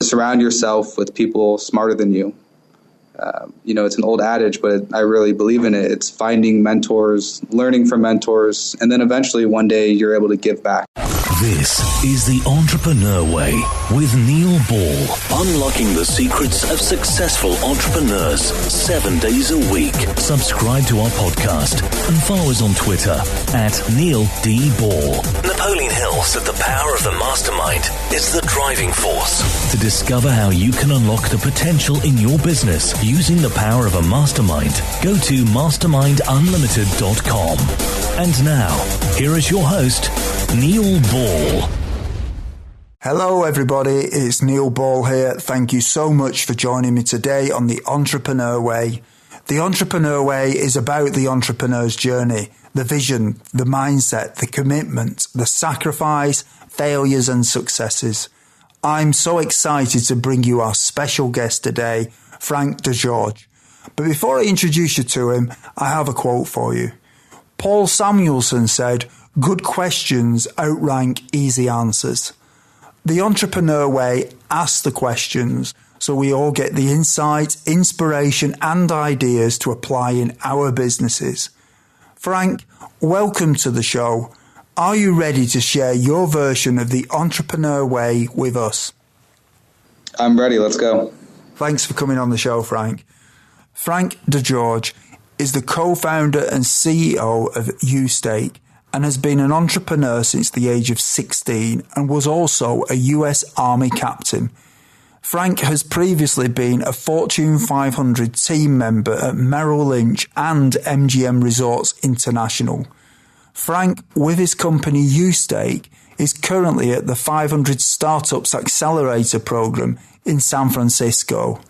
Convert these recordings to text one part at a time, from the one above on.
surround yourself with people smarter than you. It's an old adage, but I really believe in it. It's finding mentors, learning from mentors, and then eventually one day you're able to give back. This is The Entrepreneur Way with Neil Ball. Unlocking the secrets of successful entrepreneurs 7 days a week. Subscribe to our podcast and follow us on Twitter at Neil D. Ball. Napoleon Hill said the power of the mastermind is the driving force. To discover how you can unlock the potential in your business using the power of a mastermind, go to mastermindunlimited.com. And now, here is your host, Neil Ball. Hello everybody, it's Neil Ball here. Thank you so much for joining me today on The Entrepreneur Way. The Entrepreneur Way is about the entrepreneur's journey, the vision, the mindset, the commitment, the sacrifice, failures and successes. I'm so excited to bring you our special guest today, Frank DeGeorge. But before I introduce you to him, I have a quote for you. Paul Samuelson said, "Good questions outrank easy answers." The Entrepreneur Way asks the questions so we all get the insight, inspiration and ideas to apply in our businesses. Frank, welcome to the show. Are you ready to share your version of the Entrepreneur Way with us? I'm ready. Let's go. Thanks for coming on the show, Frank. Frank DeGeorge is the co-founder and CEO of YouStake and has been an entrepreneur since the age of 16 and was also a US Army captain. Frank has previously been a Fortune 500 team member at Merrill, Lynch and MGM Resorts International. Frank, with his company YouStake, is currently at the 500 Startups Accelerator program in San Francisco.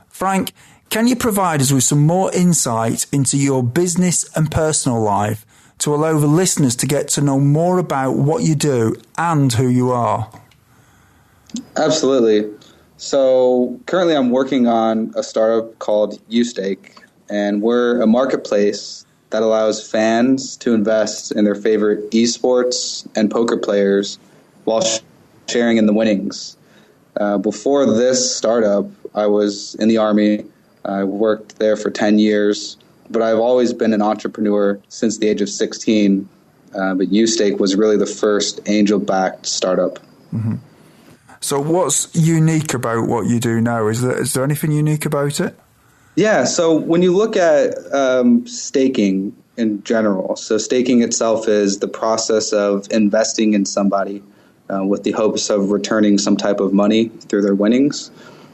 Frank, can you provide us with some more insight into your business and personal life to allow the listeners to get to know more about what you do and who you are? Absolutely. So currently I'm working on a startup called YouStake, and we're a marketplace that allows fans to invest in their favorite esports and poker players while sharing in the winnings. Before this startup, I was in the Army. I worked there for 10 years, but I've always been an entrepreneur since the age of 16. But YouStake was really the first angel-backed startup. Mm-hmm. So what's unique about what you do now? Is there anything unique about it? Yeah, so when you look at staking in general, so staking itself is the process of investing in somebody with the hopes of returning some type of money through their winnings.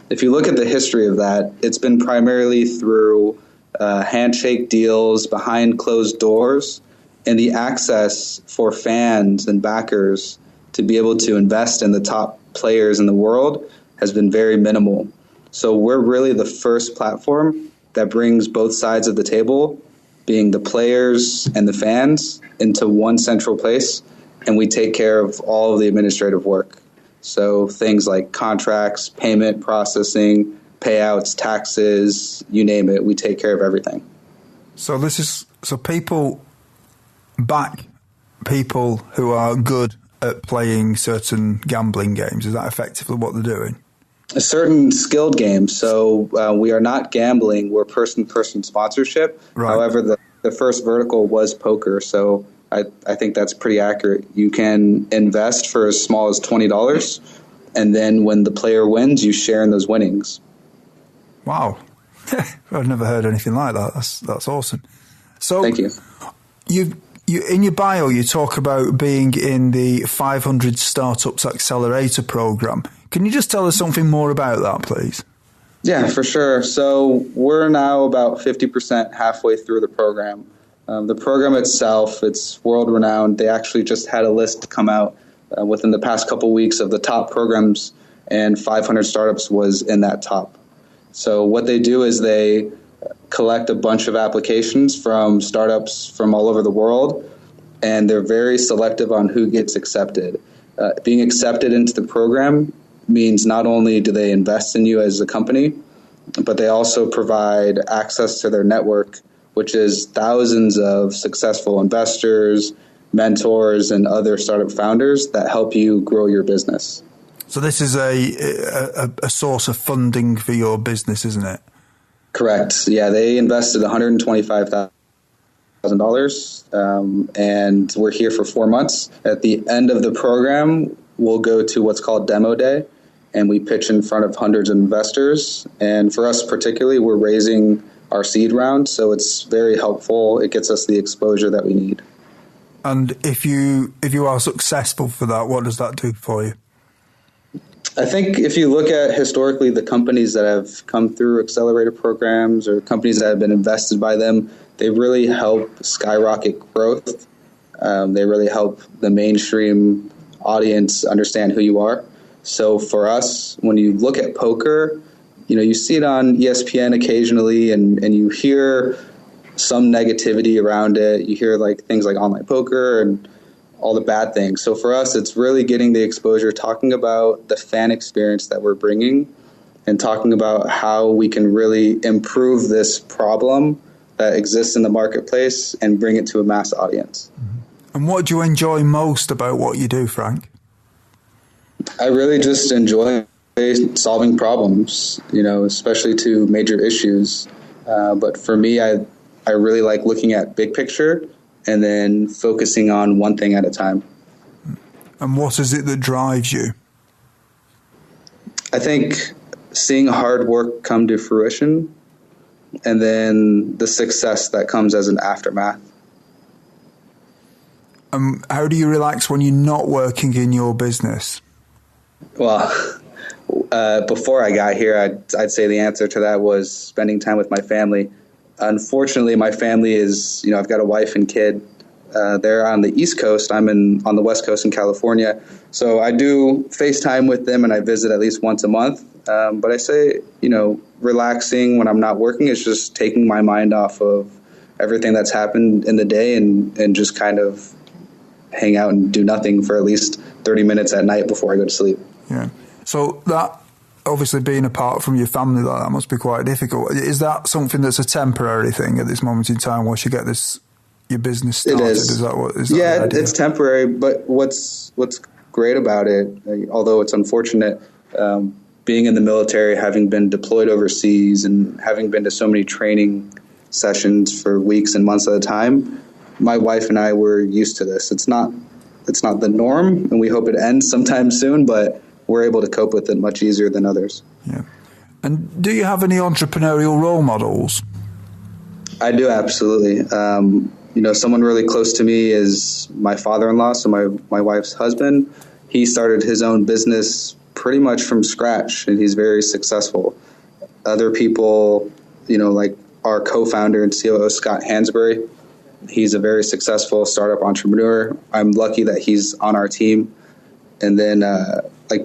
If you look at the history of that, it's been primarily through handshake deals behind closed doors and the access for fans and backers to be able to invest in the top players in the world has been very minimal. So we're really the first platform that brings both sides of the table, being the players and the fans, into one central place, and we take care of all of the administrative work. So things like contracts, payment processing, payouts, taxes, you name it, we take care of everything. So people back people who are good at playing certain gambling games. Is that effectively what they're doing? A certain skilled games. So we are not gambling. We're person-to-person sponsorship. Right. However, the first vertical was poker. So I think that's pretty accurate. You can invest for as small as $20, and then when the player wins, you share in those winnings. Wow. I've never heard anything like that. That's awesome. So thank you. You in your bio, you talk about being in the 500 Startups Accelerator program. Can you just tell us something more about that, please? Yeah, for sure. So we're now about 50% halfway through the program. The program itself, it's world-renowned. They actually just had a list come out within the past couple of weeks of the top programs, and 500 Startups was in that top. So what they do is they collect a bunch of applications from startups from all over the world, and they're very selective on who gets accepted. Being accepted into the program means not only do they invest in you as a company, but they also provide access to their network, which is thousands of successful investors, mentors, and other startup founders that help you grow your business. So this is a source of funding for your business, isn't it? Correct. Yeah, they invested $125,000, and we're here for 4 months. At the end of the program, we'll go to what's called Demo Day, and we pitch in front of hundreds of investors. And for us particularly, we're raising our seed round, so it's very helpful. It gets us the exposure that we need. And if you are successful for that, what does that do for you? I think if you look at historically the companies that have come through accelerator programs or companies that have been invested by them, they really help skyrocket growth. They really help the mainstream audience understand who you are. So for us, when you look at poker, you see it on ESPN occasionally, and you hear some negativity around it. You hear things like online poker and all the bad things. So for us, it's really getting the exposure, talking about the fan experience that we're bringing, and talking about how we can really improve this problem that exists in the marketplace and bring it to a mass audience. And what do you enjoy most about what you do, Frank? I really just enjoy solving problems, especially to major issues. But for me, I really like looking at big picture and then focusing on one thing at a time. And what is it that drives you? I think seeing hard work come to fruition, and then the success that comes as an aftermath. How do you relax when you're not working in your business? Well, before I got here, I'd say the answer to that was spending time with my family. Unfortunately, my family is, I've got a wife and kid. They're on the East Coast. I'm on the West Coast in California. So I do FaceTime with them, and I visit at least once a month. But I say, relaxing when I'm not working is just taking my mind off of everything that's happened in the day and just kind of hang out and do nothing for at least 30 minutes at night before I go to sleep. Yeah. So that, obviously being apart from your family, that must be quite difficult. Is that something that's a temporary thing at this moment in time once you get your business started? It is. It's temporary, but what's great about it, although it's unfortunate, being in the military, having been deployed overseas and having been to so many training sessions for weeks and months at a time, my wife and I were used to this. It's not the norm, and we hope it ends sometime soon, but we're able to cope with it much easier than others. Yeah. And do you have any entrepreneurial role models? I do, absolutely. Someone really close to me is my father-in-law, so my wife's husband. He started his own business pretty much from scratch, and he's very successful. Other people, like our co-founder and COO, Scott Hansberry, he's a very successful startup entrepreneur. I'm lucky that he's on our team. And then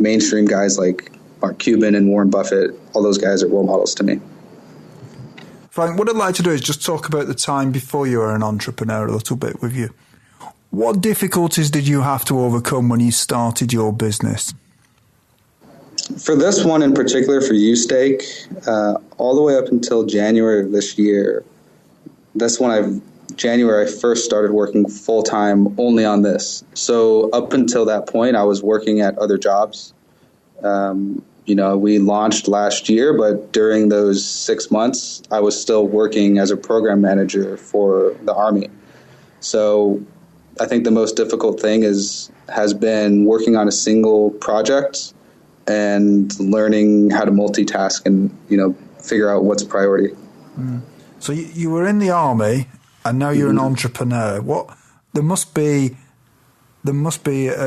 mainstream guys like Mark Cuban and Warren Buffett, all those guys are role models to me. Frank, what I'd like to do is just talk about the time before you were an entrepreneur a little bit with you. What difficulties did you have to overcome when you started your business? For this one in particular, for YouStake, all the way up until January of this year, that's when January I first started working full-time only on this. So up until that point, I was working at other jobs. We launched last year, but during those 6 months, I was still working as a program manager for the Army. So I think the most difficult thing has been working on a single project and learning how to multitask and, figure out what's priority. So you were in the Army, and now you're an entrepreneur. There must be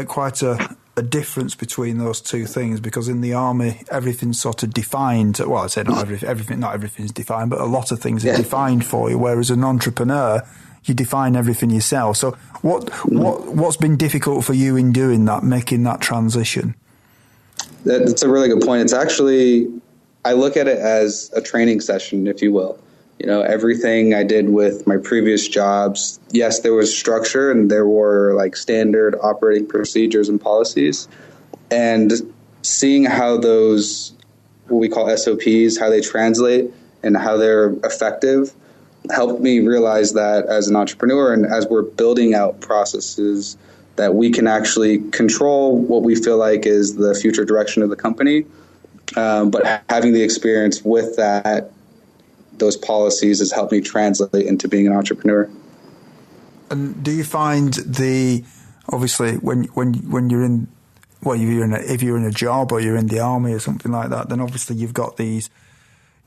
quite a difference between those two things, because in the Army everything's sort of defined. Well, I say not everything's defined, but a lot of things are defined for you. Whereas an entrepreneur, you define everything yourself. So what's been difficult for you in doing that, making that transition? That's a really good point. It's actually, I look at it as a training session, if you will. Everything I did with my previous jobs, yes, there was structure and there were standard operating procedures and policies. And seeing how those, what we call SOPs, how they translate and how they're effective, helped me realize that as an entrepreneur and as we're building out processes, that we can actually control what we feel like is the future direction of the company. But having the experience with those policies has helped me translate into being an entrepreneur. And do you find obviously when you're in, well, if you're in a job or you're in the army or something like that, then obviously you've got these,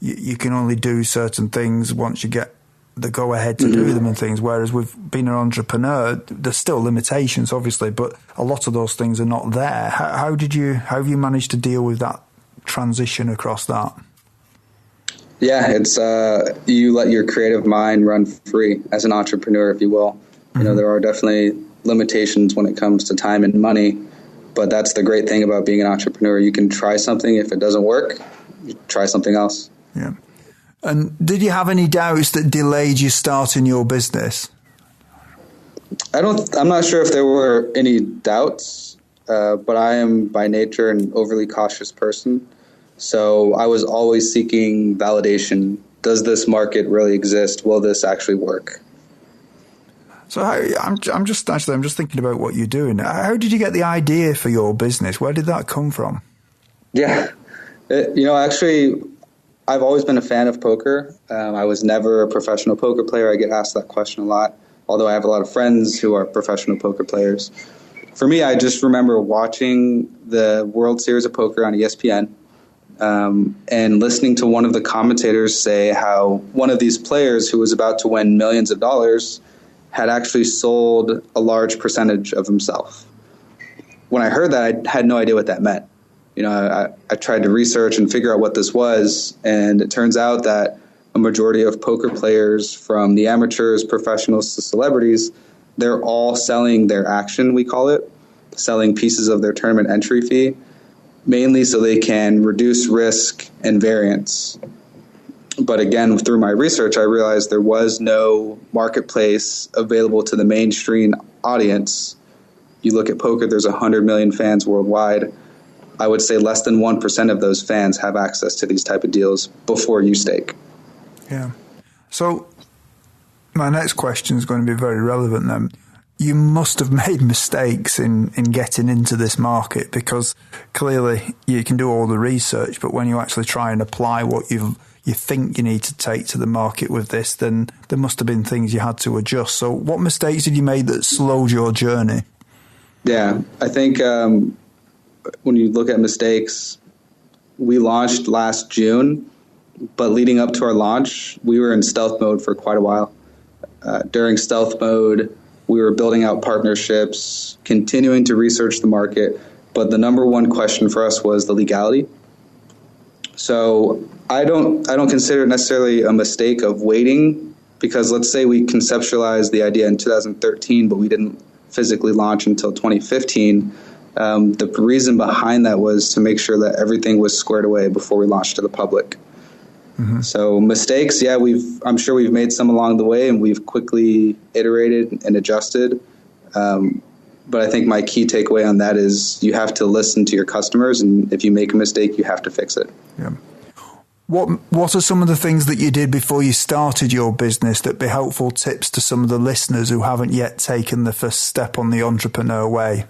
you can only do certain things once you get the go ahead to do them and things. Whereas with being an entrepreneur, there's still limitations, obviously, but a lot of those things are not there. How have you managed to deal with that transition across that? Yeah, it's you let your creative mind run free as an entrepreneur, if you will. You know, there are definitely limitations when it comes to time and money, but that's the great thing about being an entrepreneur. You can try something. If it doesn't work, you try something else. Yeah. And did you have any doubts that delayed you starting your business? I'm not sure if there were any doubts, but I am by nature an overly cautious person. So I was always seeking validation. Does this market really exist? Will this actually work? So I'm just thinking about what you're doing. How did you get the idea for your business? Where did that come from? Yeah, actually, I've always been a fan of poker. I was never a professional poker player. I get asked that question a lot, although I have a lot of friends who are professional poker players. For me, I just remember watching the World Series of Poker on ESPN and listening to one of the commentators say how one of these players who was about to win millions of dollars had actually sold a large percentage of himself. When I heard that, I had no idea what that meant. I tried to research and figure out what this was, and it turns out that a majority of poker players, from the amateurs, professionals to celebrities, they're all selling their action, we call it, selling pieces of their tournament entry fee, mainly so they can reduce risk and variance. But again, through my research, I realized there was no marketplace available to the mainstream audience. You look at poker, there's 100 million fans worldwide. I would say less than 1% of those fans have access to these type of deals before YouStake. Yeah. So my next question is going to be very relevant then. You must have made mistakes in getting into this market, because clearly you can do all the research, but when you actually try and apply what you think you need to take to the market with this, then there must have been things you had to adjust. So what mistakes did you make that slowed your journey? Yeah, I think when you look at mistakes, we launched last June, but leading up to our launch, we were in stealth mode for quite a while. During stealth mode, we were building out partnerships, continuing to research the market, but the number one question for us was the legality. So I don't consider it necessarily a mistake of waiting, because let's say we conceptualized the idea in 2013, but we didn't physically launch until 2015. The reason behind that was to make sure that everything was squared away before we launched to the public. So mistakes, yeah, I'm sure we've made some along the way, and we've quickly iterated and adjusted. But I think my key takeaway on that is you have to listen to your customers, and if you make a mistake, you have to fix it. Yeah. What are some of the things that you did before you started your business that'd be helpful tips to some of the listeners who haven't yet taken the first step on the entrepreneur way?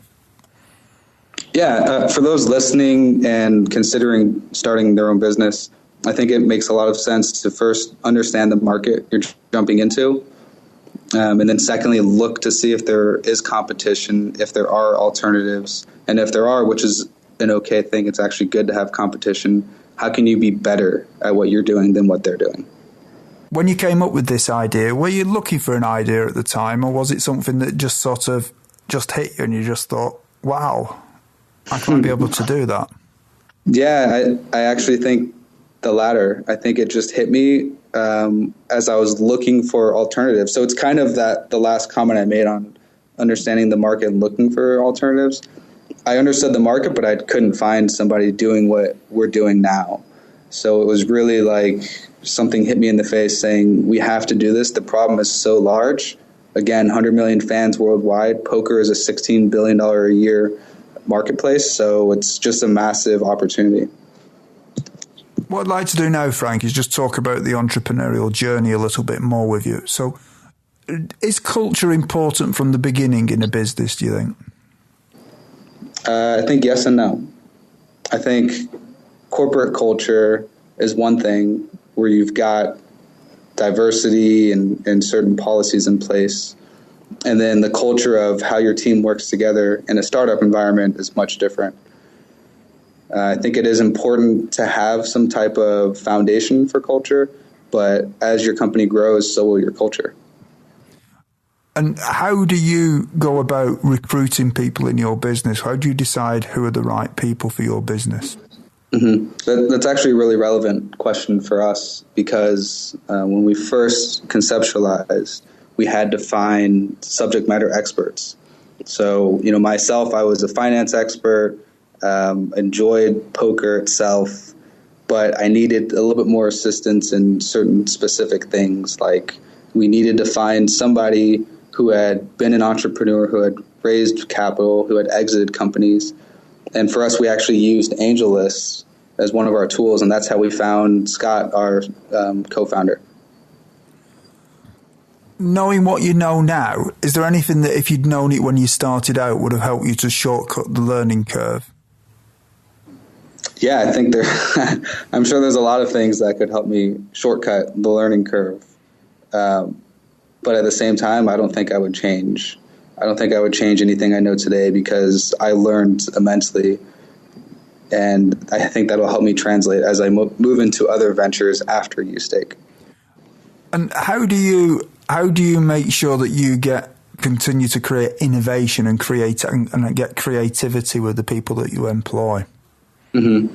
Yeah, for those listening and considering starting their own business, I think it makes a lot of sense to first understand the market you're jumping into. And then secondly, look to see if there is competition, if there are alternatives. And if there are, which is an okay thing, it's actually good to have competition. How can you be better at what you're doing than what they're doing? When you came up with this idea, were you looking for an idea at the time, or was it something that just sort of just hit you and you just thought, wow, I can't be able to do that? Yeah, I actually think the latter. I think it just hit me as I was looking for alternatives. So it's kind of the last comment I made on understanding the market and looking for alternatives. I understood the market, but I couldn't find somebody doing what we're doing now. So it was really like something hit me in the face saying, we have to do this. The problem is so large. Again, 100 million fans worldwide. Poker is a $16 billion a year marketplace. So it's just a massive opportunity. What I'd like to do now, Frank, is just talk about the entrepreneurial journey a little bit more with you. So is culture important from the beginning in a business, do you think? I think yes and no. I think corporate culture is one thing where you've got diversity and certain policies in place. And then the culture of how your team works together in a startup environment is much different. I think it is important to have some type of foundation for culture, but as your company grows, so will your culture. And how do you go about recruiting people in your business? How do you decide who are the right people for your business? That's actually a really relevant question for us because when we first conceptualized, we had to find subject matter experts. So, myself, I was a finance expert, enjoyed poker itself, but I needed a little bit more assistance in certain specific things. Like we needed to find somebody who had been an entrepreneur, who had raised capital, who had exited companies. And for us, we actually used AngelList as one of our tools, and that's how we found Scott, our co-founder. Knowing what you know now, is there anything that if you'd known it when you started out would have helped you to shortcut the learning curve? Yeah, I think I'm sure there's a lot of things that could help me shortcut the learning curve. But at the same time, I don't think I would change. I don't think I would change anything I know today because I learned immensely. And I think that'll help me translate as I move into other ventures after YouStake. And how do you make sure that you continue to create innovation and get creativity with the people that you employ? We're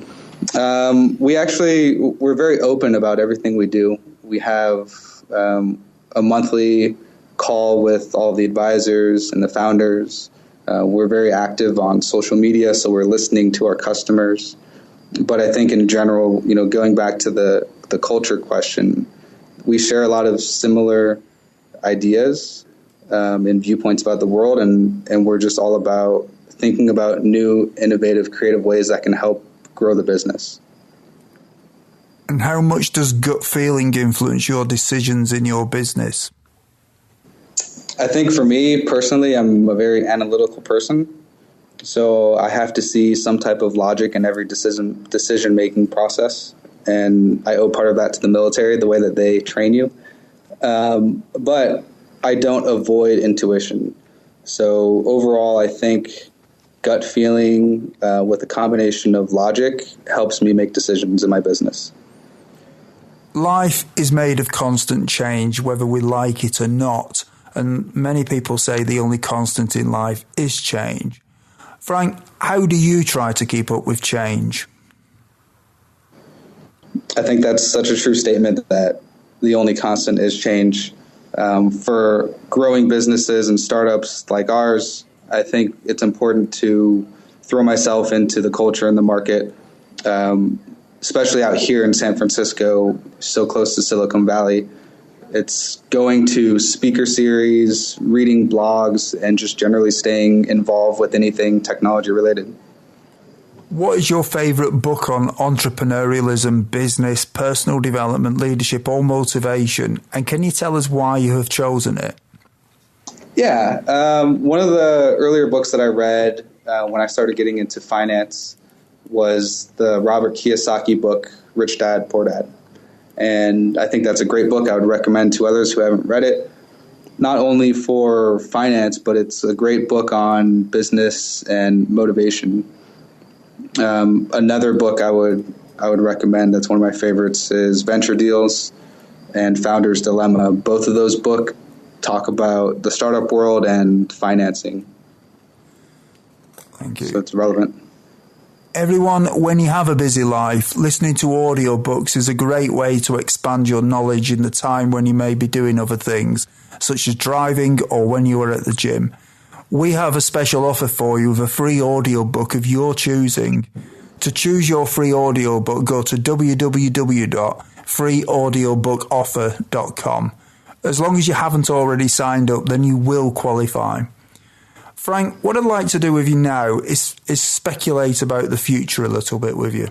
very open about everything we do. We have a monthly call with all the advisors and the founders. We're very active on social media, so we're listening to our customers. But I think in general, going back to the culture question, we share a lot of similar ideas and viewpoints about the world, and we're just all about thinking about new, innovative, creative ways that can help grow the business. And how much does gut feeling influence your decisions in your business? I think for me personally, I'm a very analytical person. So I have to see some type of logic in every decision-making process. And I owe part of that to the military, the way that they train you. But I don't avoid intuition. So overall, I think gut feeling with a combination of logic helps me make decisions in my business. Life is made of constant change, whether we like it or not. And many people say the only constant in life is change. Frank, how do you try to keep up with change? I think that's such a true statement that the only constant is change. For growing businesses and startups like ours, I think it's important to throw myself into the culture and the market, especially out here in San Francisco, so close to Silicon Valley. It's going to speaker series, reading blogs, and just generally staying involved with anything technology related. What is your favorite book on entrepreneurialism, business, personal development, leadership, or motivation? And can you tell us why you have chosen it? Yeah. One of the earlier books that I read when I started getting into finance was the Robert Kiyosaki book, Rich Dad, Poor Dad. And I think that's a great book I would recommend to others who haven't read it, not only for finance, but it's a great book on business and motivation. Another book I would recommend that's one of my favorites is Venture Deals and Founder's Dilemma. Both of those books talk about the startup world and financing. Thank you. So it's relevant. Everyone, when you have a busy life, listening to audiobooks is a great way to expand your knowledge in the time when you may be doing other things, such as driving or when you are at the gym. We have a special offer for you with a free audiobook of your choosing. To choose your free audiobook, go to www.freeaudiobookoffer.com. As long as you haven't already signed up, then you will qualify. Frank, what I'd like to do with you now is speculate about the future a little bit with you.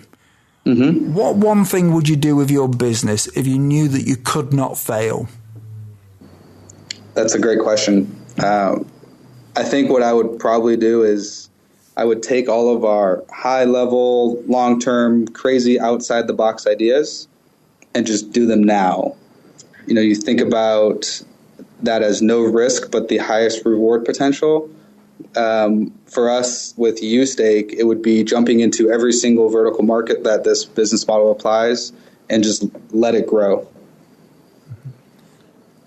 Mm-hmm. What one thing would you do with your business if you knew that you could not fail? That's a great question. I think what I would probably do is I would take all of our high-level, long-term, crazy, outside-the-box ideas and just do them now. You think about that as no risk, but the highest reward potential. For us with YouStake, it would be jumping into every single vertical market that this business model applies and just let it grow.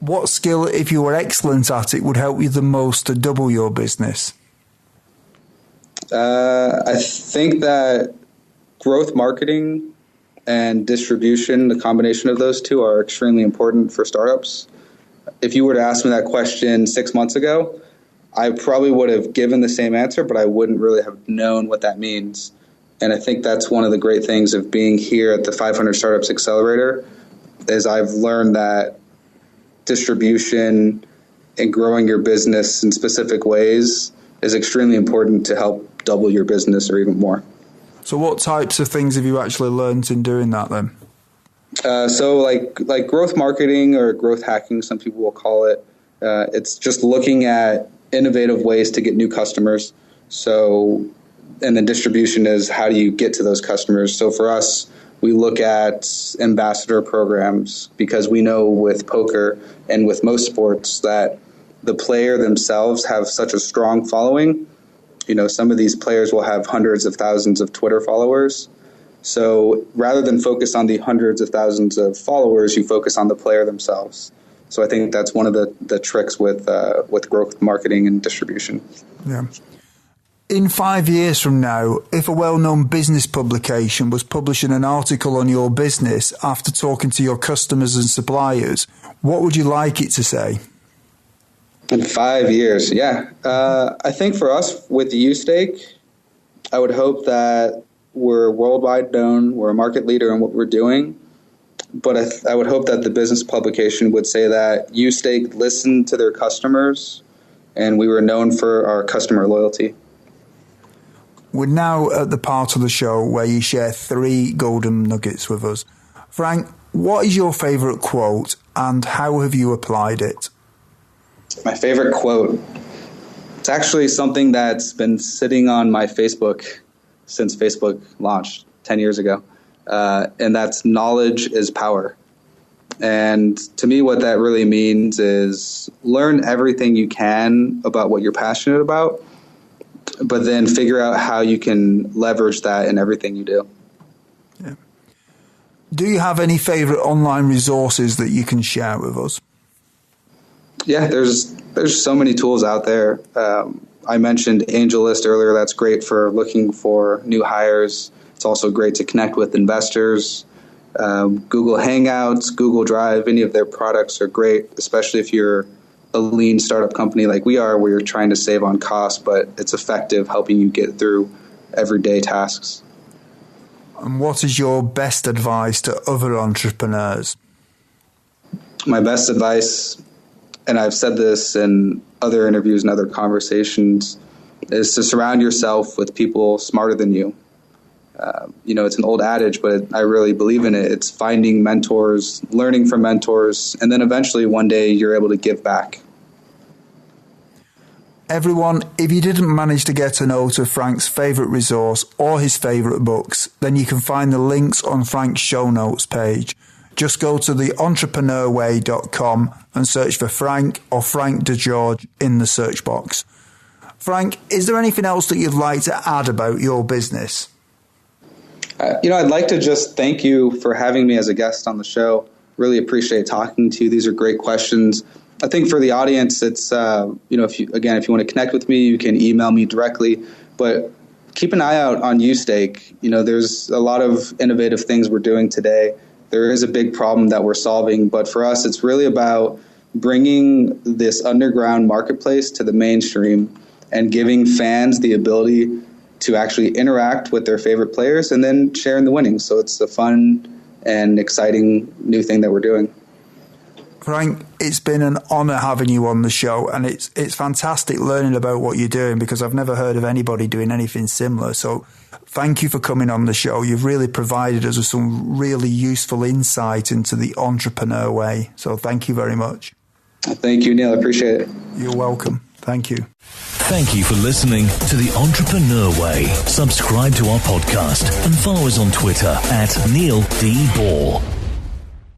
What skill, if you were excellent at it, would help you the most to double your business? I think that growth marketing and distribution, the combination of those two, are extremely important for startups. If you were to ask me that question 6 months ago, I probably would have given the same answer, but I wouldn't really have known what that means. And I think that's one of the great things of being here at the 500 Startups Accelerator, is I've learned that distribution and growing your business in specific ways is extremely important to help double your business or even more. So what types of things have you actually learned in doing that then? So like growth marketing or growth hacking, some people will call it. It's just looking at innovative ways to get new customers. So, and then distribution is how do you get to those customers? So for us, we look at ambassador programs because we know with poker and with most sports that the player themselves have such a strong following. Some of these players will have hundreds of thousands of Twitter followers. So rather than focus on the hundreds of thousands of followers, you focus on the player themselves. So I think that's one of the tricks with growth marketing and distribution. Yeah. In 5 years from now, if a well-known business publication was publishing an article on your business after talking to your customers and suppliers, what would you like it to say? In 5 years, yeah. I think for us with YouStake, I would hope that we're worldwide known, we're a market leader in what we're doing, but I would hope that the business publication would say that YouStake listened to their customers and we were known for our customer loyalty. We're now at the part of the show where you share 3 golden nuggets with us. Frank, what is your favourite quote and how have you applied it? My favorite quote. It's actually something that's been sitting on my Facebook since Facebook launched 10 years ago. And that's knowledge is power. And to me, what that really means is learn everything you can about what you're passionate about, but then figure out how you can leverage that in everything you do. Yeah. Do you have any favorite online resources that you can share with us? Yeah, there's so many tools out there. I mentioned AngelList earlier. That's great for looking for new hires. It's also great to connect with investors. Google Hangouts, Google Drive, any of their products are great, especially if you're a lean startup company like we are, where you're trying to save on costs, but it's effective helping you get through everyday tasks. And what is your best advice to other entrepreneurs? My best advice, and I've said this in other interviews and other conversations, is to surround yourself with people smarter than you. It's an old adage, but I really believe in it. It's finding mentors, learning from mentors, and then eventually one day you're able to give back. Everyone, if you didn't manage to get a note of Frank's favourite resource or his favourite books, then you can find the links on Frank's show notes page. Just go to theentrepreneurway.com and search for Frank or Frank DeGeorge in the search box. Frank, is there anything else that you'd like to add about your business? I'd like to just thank you for having me as a guest on the show. Really appreciate talking to you. These are great questions. I think for the audience, it's, if you want to connect with me, you can email me directly, but keep an eye out on YouStake. There's a lot of innovative things we're doing today. There is a big problem that we're solving, but for us, it's really about bringing this underground marketplace to the mainstream and giving fans the ability to actually interact with their favorite players and then sharing the winnings. So it's a fun and exciting new thing that we're doing. Frank, it's been an honour having you on the show, and it's fantastic learning about what you're doing because I've never heard of anybody doing anything similar. So thank you for coming on the show. You've really provided us with some really useful insight into the entrepreneur way. So thank you very much. Thank you, Neil. I appreciate it. You're welcome. Thank you. Thank you for listening to The Entrepreneur Way. Subscribe to our podcast and follow us on Twitter @Neil D. Ball.